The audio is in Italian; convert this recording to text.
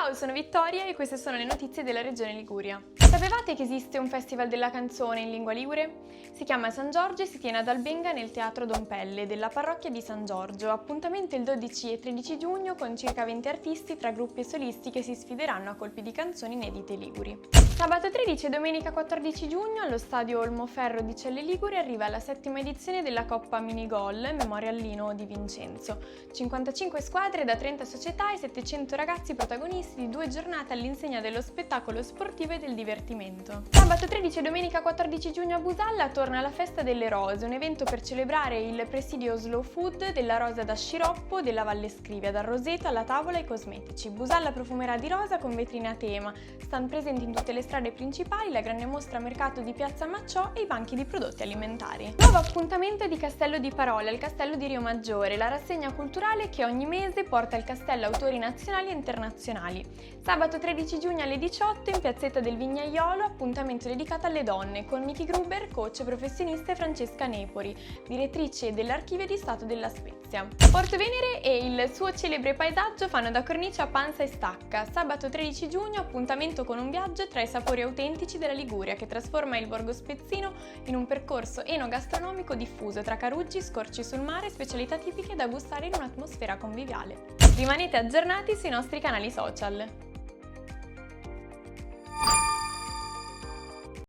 Ciao, sono Vittoria e queste sono le notizie della Regione Liguria. Sapevate che esiste un festival della canzone in lingua ligure? Si chiama San Giorgio e si tiene ad Albenga nel Teatro Don Pelle della parrocchia di San Giorgio. Appuntamento il 12 e 13 giugno con circa 20 artisti tra gruppi e solisti che si sfideranno a colpi di canzoni inedite liguri. Sabato 13 e domenica 14 giugno allo stadio Olmoferro di Celle Ligure arriva la 7ª edizione della Coppa Minigol Memoriallino di Vincenzo. 55 squadre da 30 società e 700 ragazzi protagonisti di 2 giornate all'insegna dello spettacolo sportivo e del divertimento. Sabato 13 e domenica 14 giugno a Busalla torna la Festa delle Rose, un evento per celebrare il presidio Slow Food della rosa da sciroppo della Valle Scrivia, dal roseto alla tavola ai cosmetici. Busalla profumerà di rosa con vetrine a tema, stand presenti in tutte le strade principali, la grande mostra mercato di Piazza Macciò e i banchi di prodotti alimentari. Nuovo appuntamento di Castello di Parole al Castello di Rio Maggiore, la rassegna culturale che ogni mese porta al castello autori nazionali e internazionali. Sabato 13 giugno alle 18 in piazzetta del Vignaiolo, appuntamento dedicato alle donne con Miki Gruber, coach professionista, e Francesca Nepori, direttrice dell'Archivio di Stato della Spezia. Porto Venere e il suo celebre paesaggio fanno da cornice a Panza e Stacca. Sabato 13 giugno appuntamento con un viaggio tra i sapori autentici della Liguria che trasforma il borgo spezzino in un percorso enogastronomico diffuso tra caruggi, scorci sul mare e specialità tipiche da gustare in un'atmosfera conviviale. Rimanete aggiornati sui nostri canali social.